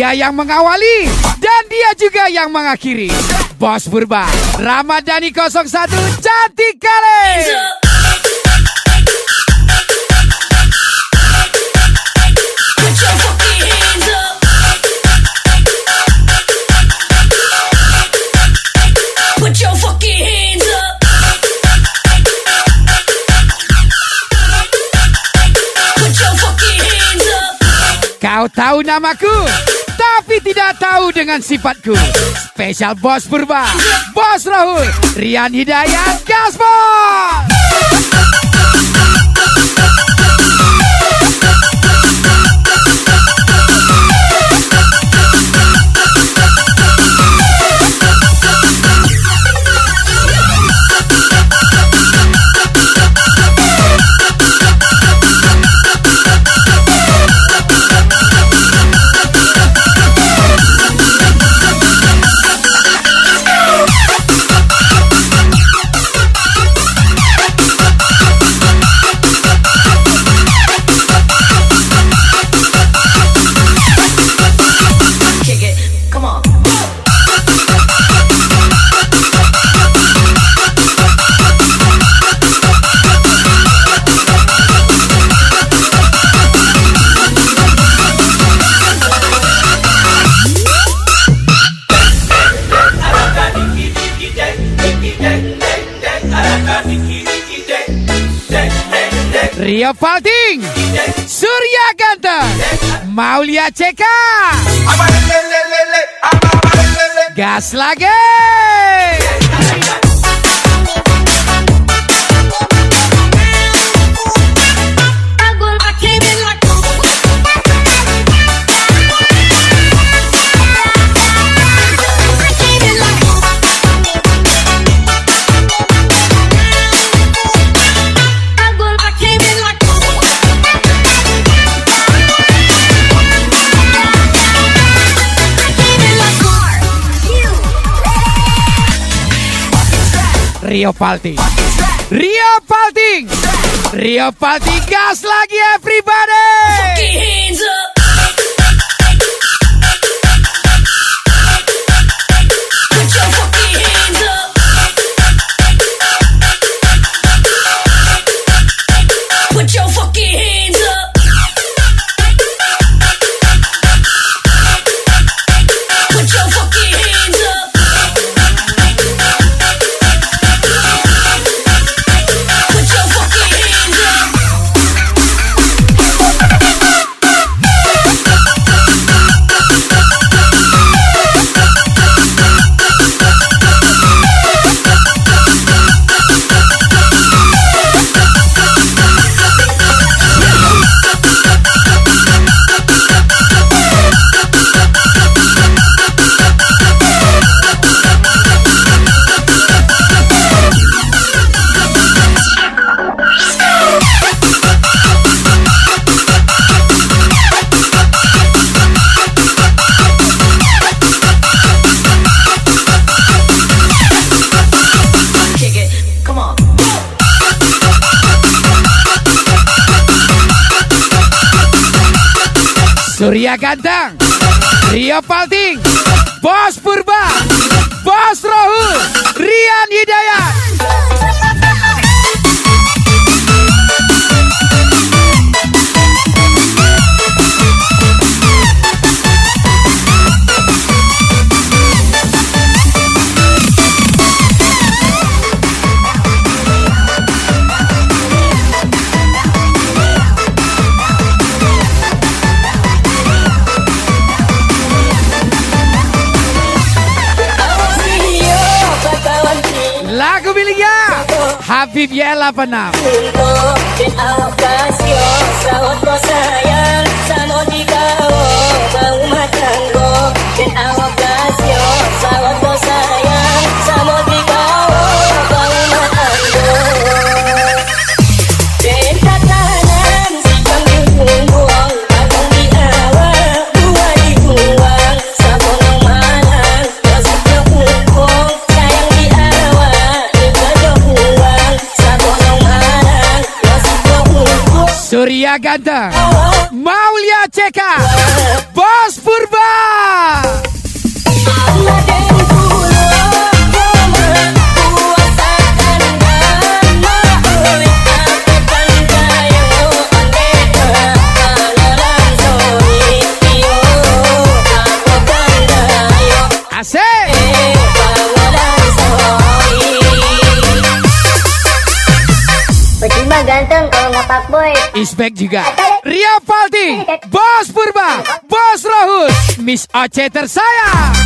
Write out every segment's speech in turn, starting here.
Dia yang mengawali dan dia juga yang mengakhiri. Bos Purba, Ramadhani 01 cantik kali. Kau tahu namaku, tapi tidak tahu dengan sifatku. Spesial Bos Purba, Bos Rahul, Rian Hidayat, Gaspol. Rio Falting, Surya Ganteng, Maulia CK, gas lagi. Rio Falting, Rio Falting, Rio Falting, gas lagi everybody. Surya Ganteng, Rio Falting, Bos Purba, Bos Rahul, Rian Hidayat. Lagu miliknya Habib Y86. Surya Ganteng, Maulia CK, Bos Purba. Asik. Percuma ganteng kalau nggak pak boy. Isbek juga. Ria Falti, Bos Purba, Bos Rahul, Miss Oce tersayang.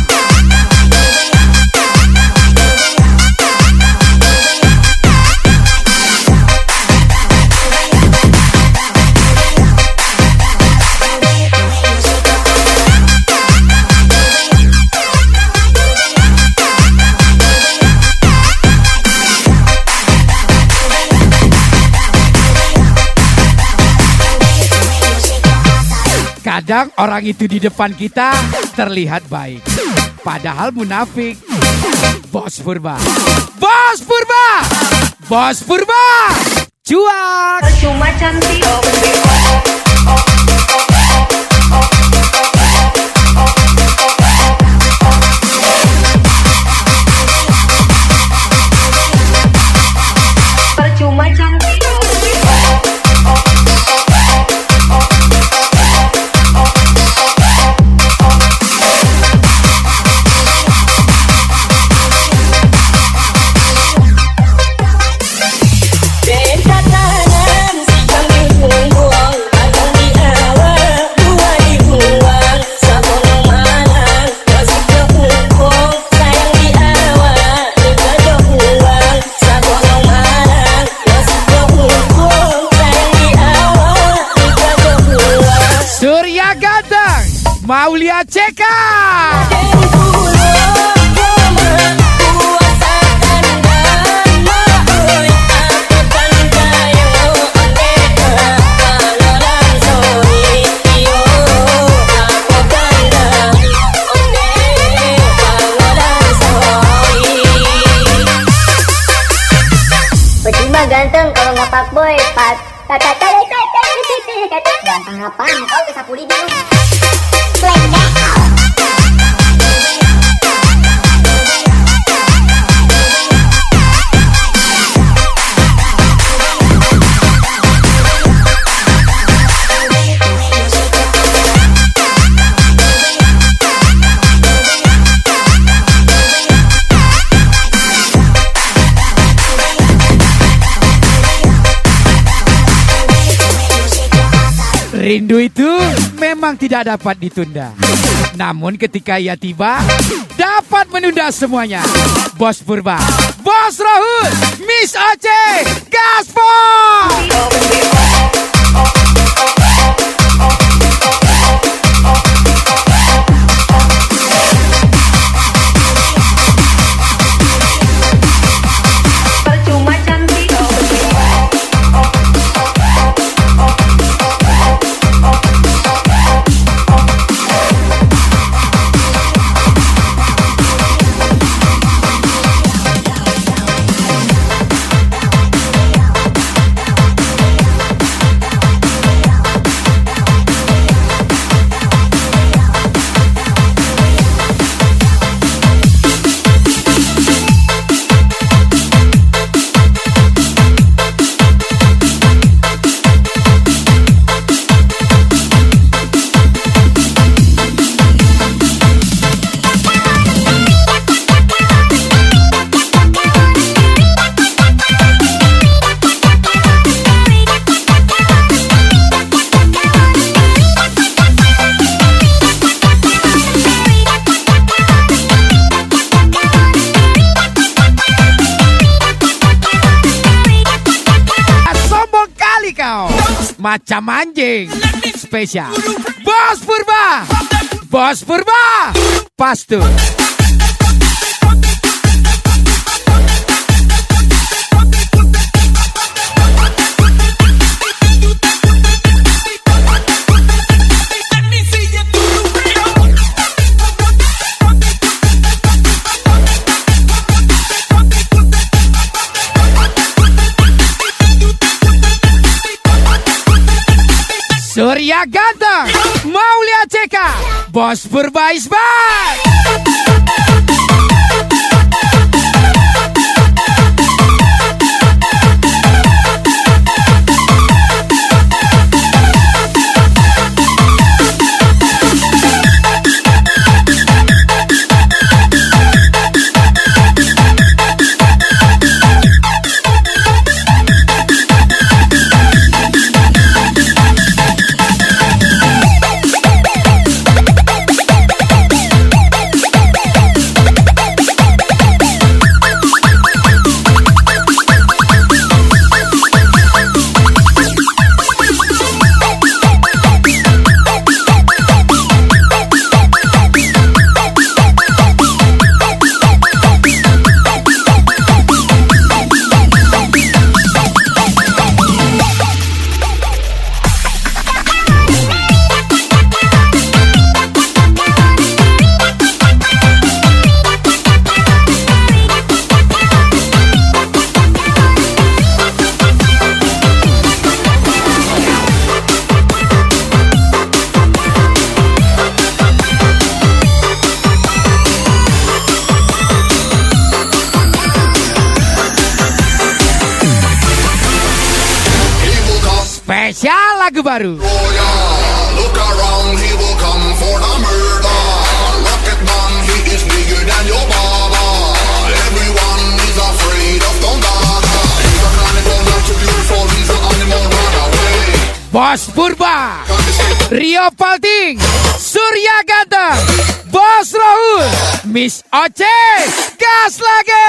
Kadang orang itu di depan kita terlihat baik, padahal munafik. Bos Purba, Bos Purba, Bos Purba, cuak. Percuma cantik. Percuma cantik. Surya Ganteng, Maulia CK. Percuma ganteng kalau nggak pak boy. Ganteng apaan? Kau ke sapu lidi lu. Rindu itu memang tidak dapat ditunda. Namun ketika ia tiba, dapat menunda semuanya. Bos Purba, Bos Rahul, Miss Oce, gaspol! Percuma cantik. Macam anjing spesial. Bos Purba, Bos Purba, Pastu. Surya Ganteng, Maulia CK, Bos Purba is back. Spesial lagu baru. Oh yeah, look around, he will come for the murder. Rocket man, he is bigger than your baba. Everyone is afraid of Don Dada. He's an animal, not too beautiful, he's an animal, run away. Bos Purba, Rio Palting, Surya Ganteng, Bos Rahul, Miss Oce, gas lagi.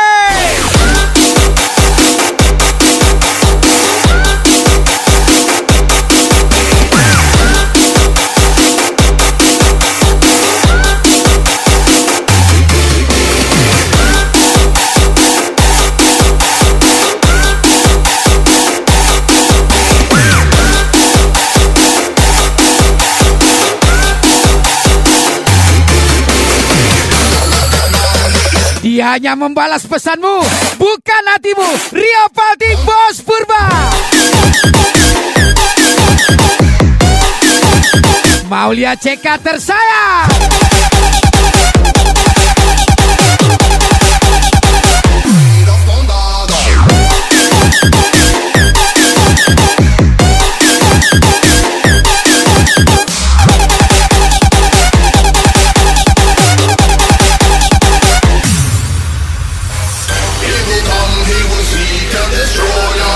Dia hanya membalas pesanmu, bukan hatimu. Rio Palting, Bos Purba. Maulia CK tersayang. Of Don Dada. He will come, he will seek and destroy ya.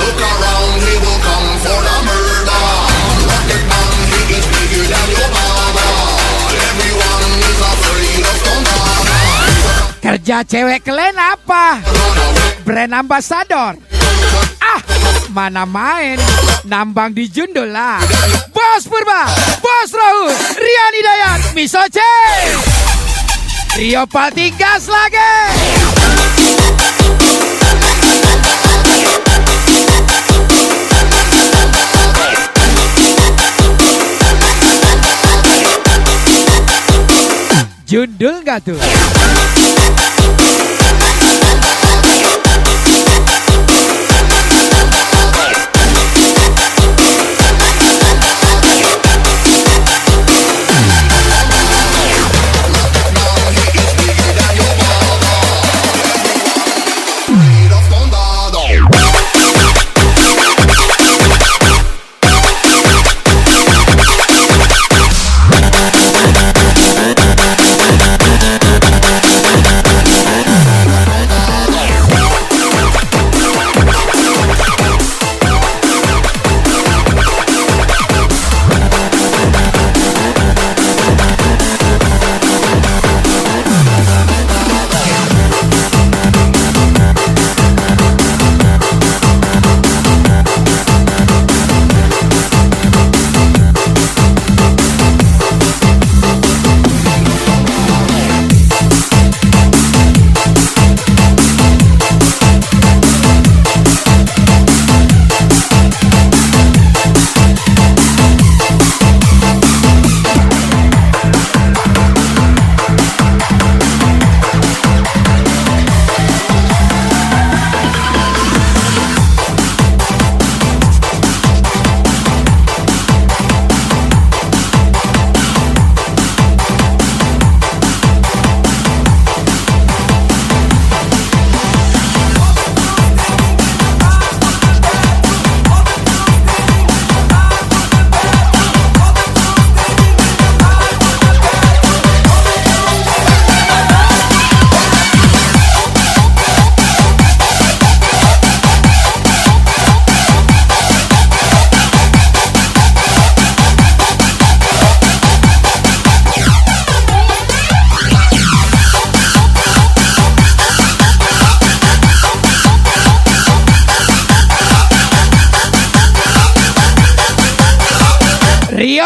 Look around, he will come for the murder. Rocket man, he is bigger than your baba. Everyone is afraid of Don Dada. Kerja cewek kalian apa? Brand ambassador. Ah, mana main, nambang di Jundul lah. Bos Purba, Bos Rahul, Rian Hidayat, Miss Oce. Rio Palting gas lagi. Jundul gak tuh? Of Don Dada.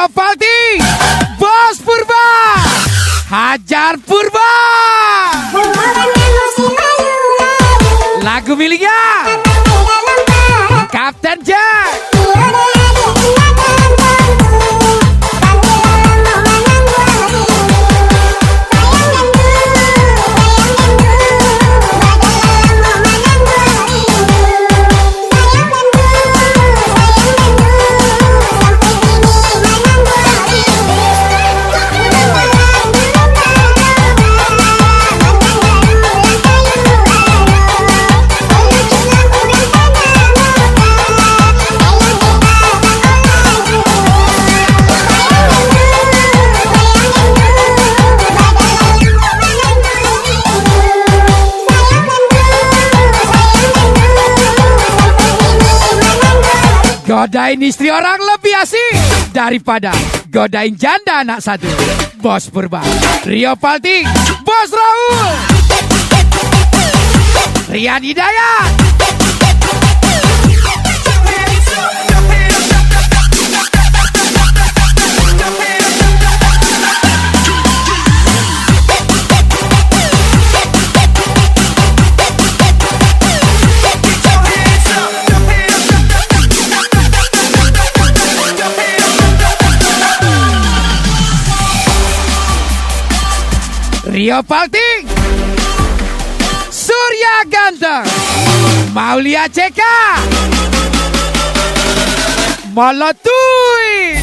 Rio Palti, Bos Purba, Hajar Purba. Lagu miliknya Kapten Jack. Godain istri orang lebih asik daripada godain janda anak satu. Bos Purba, Rio Palti, Bos Raul, Rian Hidayat. Rio Palting, Surya Ganteng, Maulia CK, Molotui.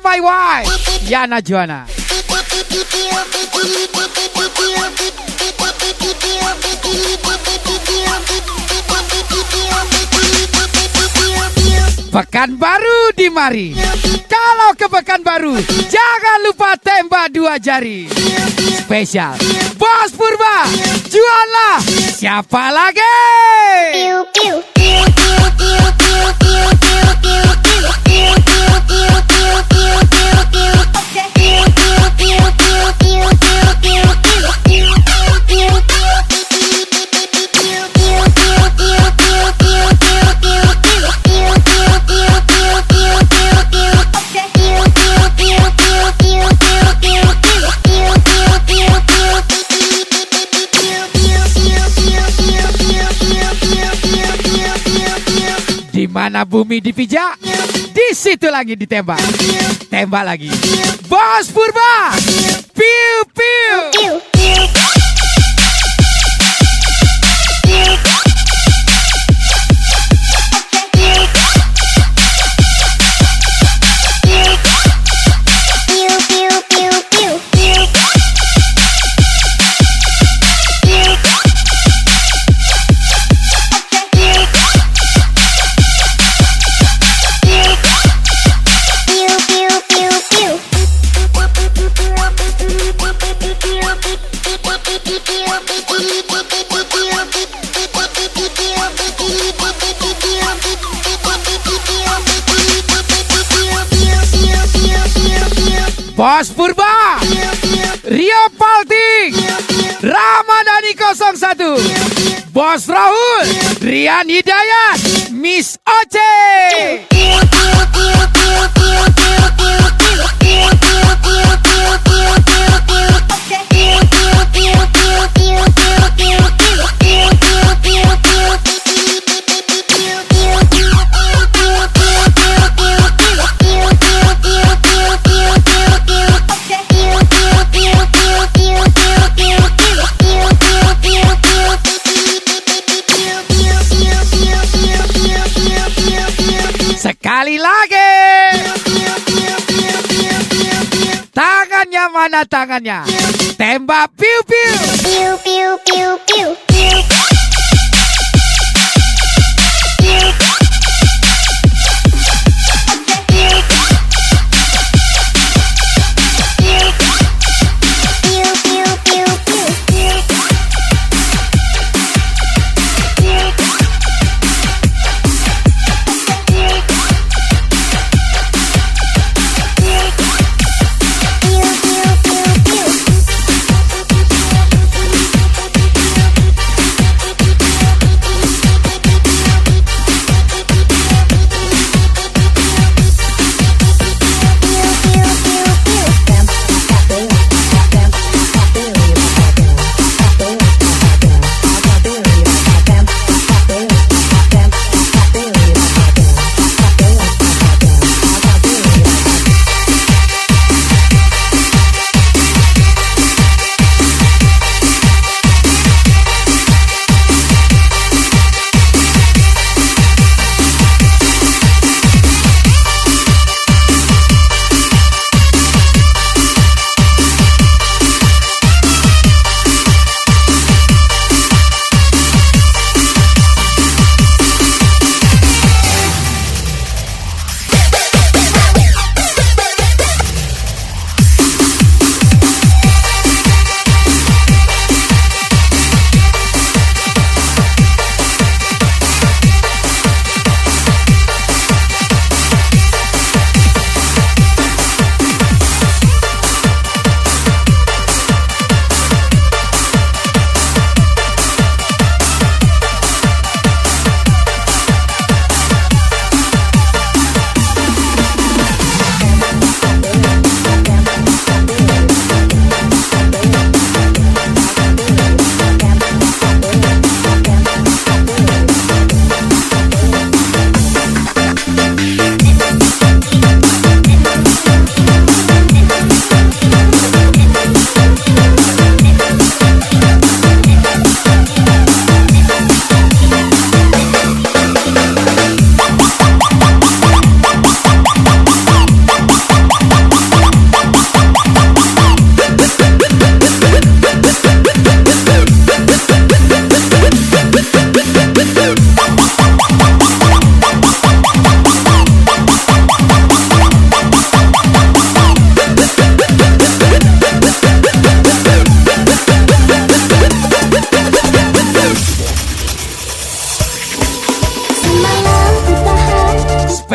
My wife, Yana Juana. Pekanbaru di mari. Kalau ke Pekanbaru, jangan lupa tembak 2 jari. Spesial Bos Purba, jualah siapa lagi? Piu piu. Di mana bumi dipijak, di situ lagi ditembak. Tembak lagi. Bos Purba, piu piu. Piu. Bos Purba, Rio Palting, Ramadhani 01, Bos Rahul, Rian Hidayat, Miss Oce. Sekali lagi. Tangannya mana tangannya? Tembak piu piu. Piu piu piu piu.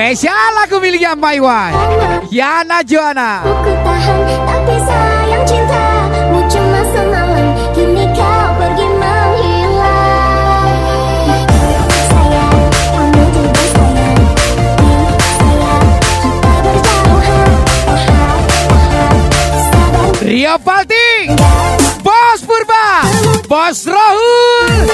Spesial lagu miliknya My Wife, Yana Joanna. Ku tahan tapi sayang cintamu cuma semalam, kini kau pergi menghilang. Sayang, kamu juga sayang. Sayang, kita berjauhan. Sabar. Rio Palting, Bos Purba, Bos Rohul.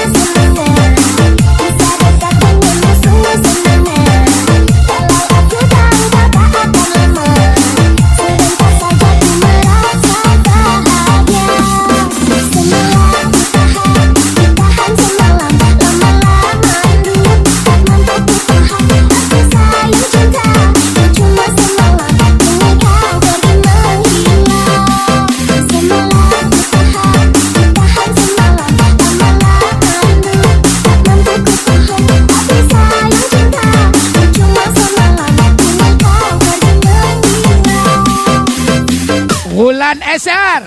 Wulan SR,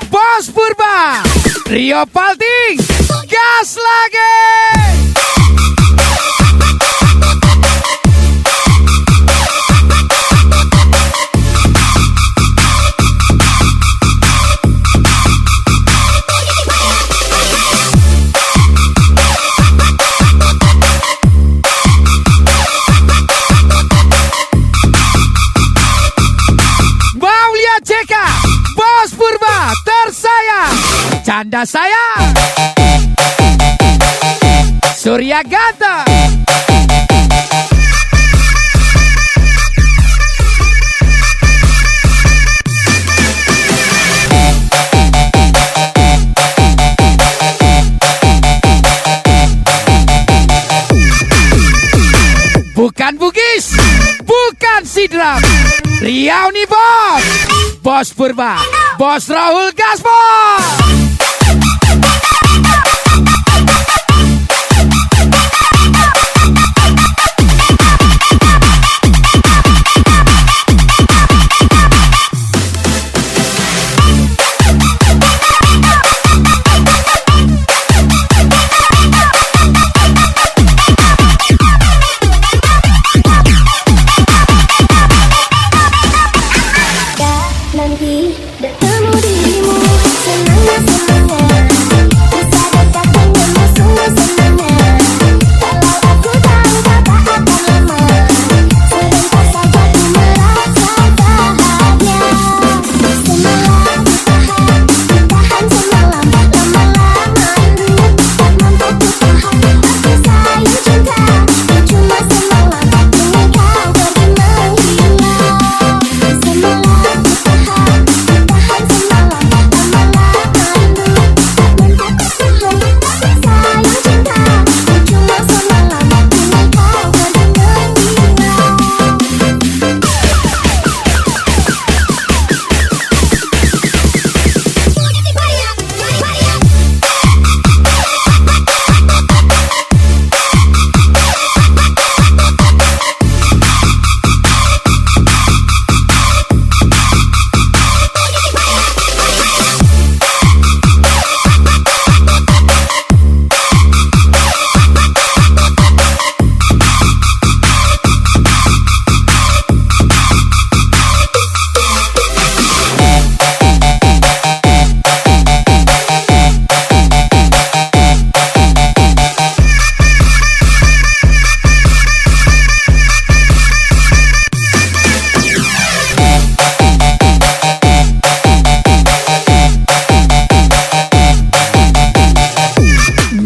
Bos Purba, Rio Palting, gas lagi. Bos Purba tersayang, canda sayang, Surya Ganta. Bukan Bugis, bukan Sidram, Riau nih bos. Bos Purba, Bos Rahul Gaspol. Nanti bertemu dirimu, senangnya senangnya, bisa dekat denganmu sungguh senangnya. Kalau aku tahu kau tak akan lama, sebentar saja ku merasa bahagia. Semalam tahan semalam, lama-lama rindu tak mampu ku tahan. Aku sayang cinta, cuma semalam, kini kau pergi menghilang. Semalam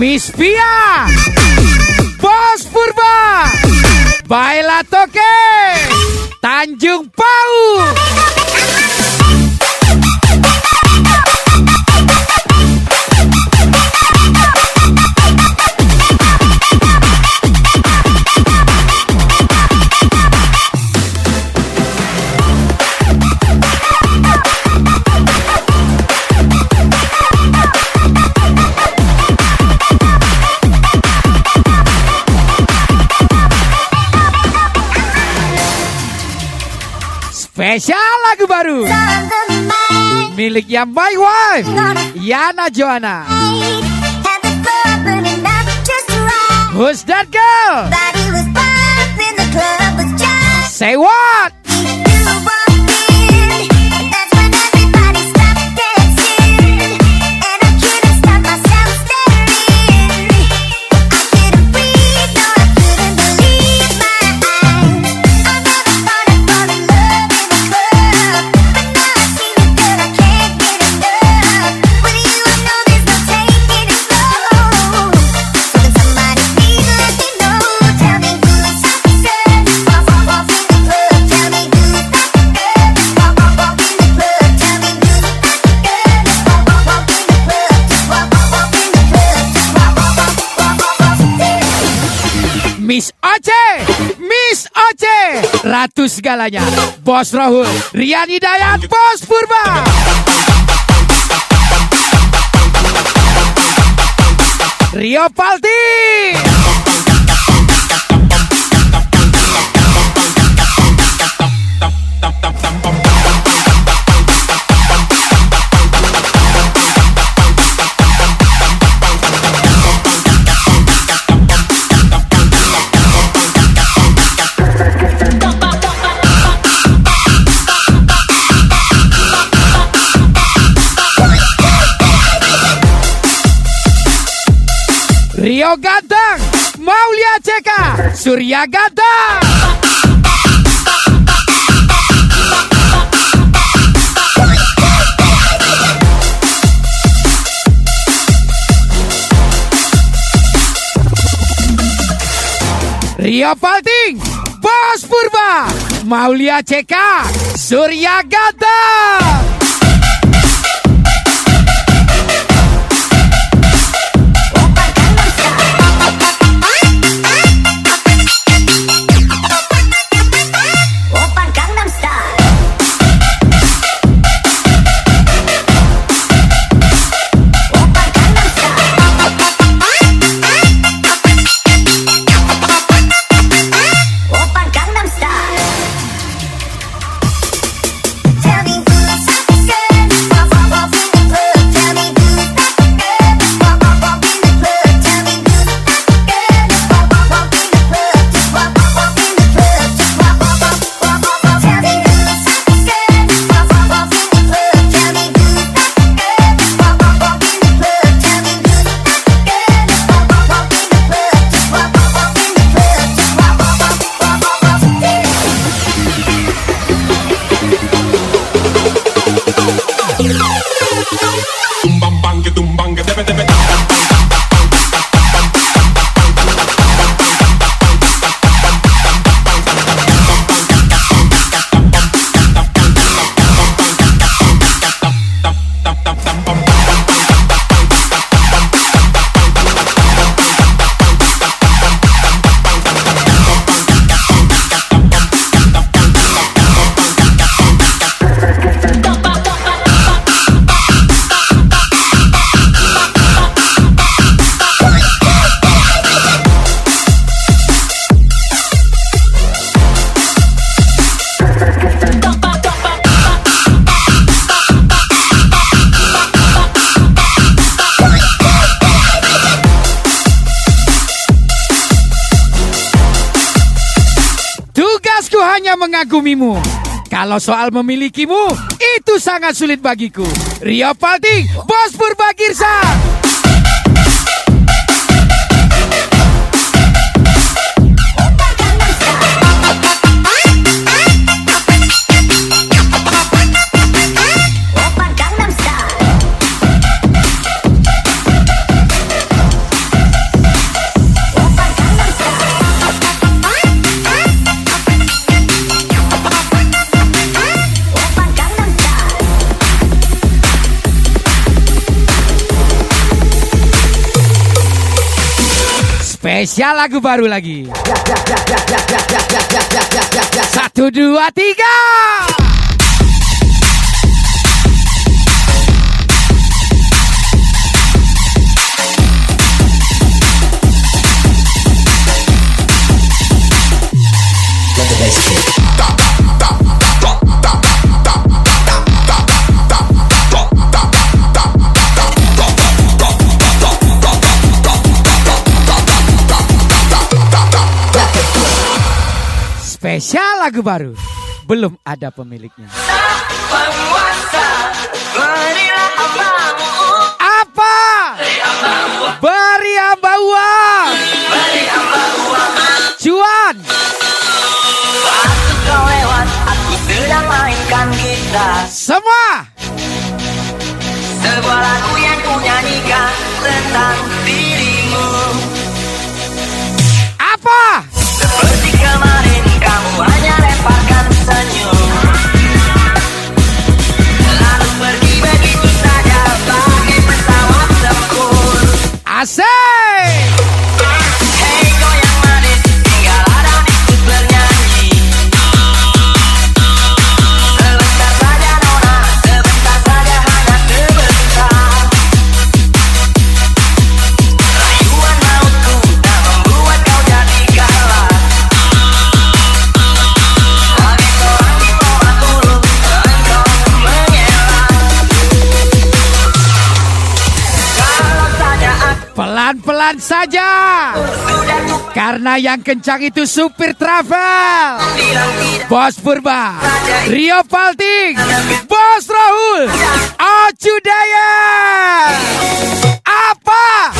Miss Pia, Bos Purba, Baila Toke, Tanjung Pau. Spesial lagu baru miliknya My Wife, Yana Joanna. Who's that girl? Body was bumping, the club was jumping. Say what? Miss Oce, ratu segalanya. Bos Rahul, Rian Hidayat, Bos Purba. Rio Palti. Rio ganteng, Maulia Ceka, Surya ganteng. Rio Palting, Bos Purba, Maulia Ceka, Surya ganteng. Hanya mengagumimu. Kalau soal memilikimu, itu sangat sulit bagiku. Rio Palting, Bos Purba Girsa. Spesial lagu baru lagi. 1, 2, 3. Spesial lagu baru, belum ada pemiliknya. Apa? Beri hamba uang. Cuan. Waktu kau lewat, aku sedang mainkan gitar. Semua. Sebuah lagu yang ku nyanyikan tentang dirimu. Apa? Seperti kemarin kamu hanya lemparkan senyum, lalu pergi begitu saja bagai pesawat tempur. Asik. Hei goyang manis, tinggallah dan ikut bernyanyi. Sebentar saja nona, sebentar saja hanya sebentar. Rayuan mautku tak membuat kau jadi kalah. Bagai seorang diplomat tulung, engkau mengelak. Kalau saja aku Pelan-pelan saja. sudah ku Karena yang kencang itu supir travel. bilang tidak. Bos Purba, Rio Palting, Bos Rahul, Acu Daya. Apa?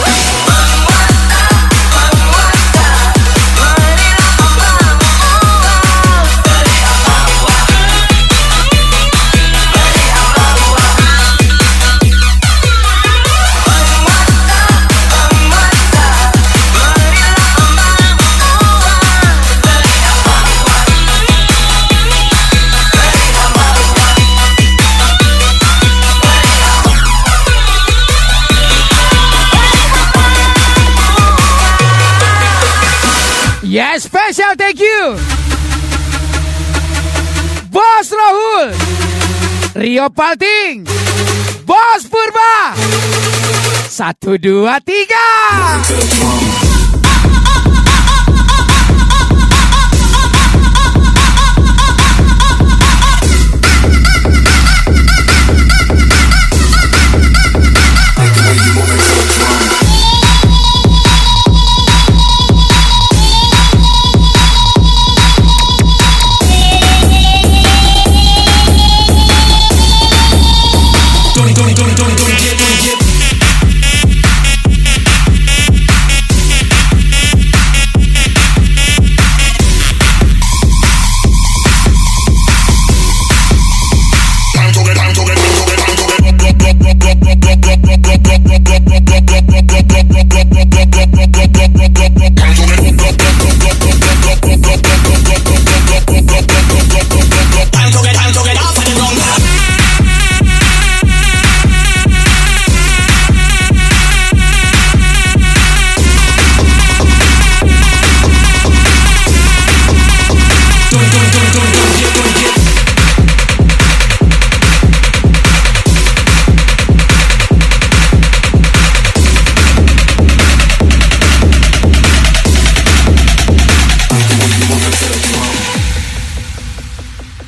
Yes, special thank you. Bos Rahul, Rio Palting, Bos Purba. 1, 2, 3.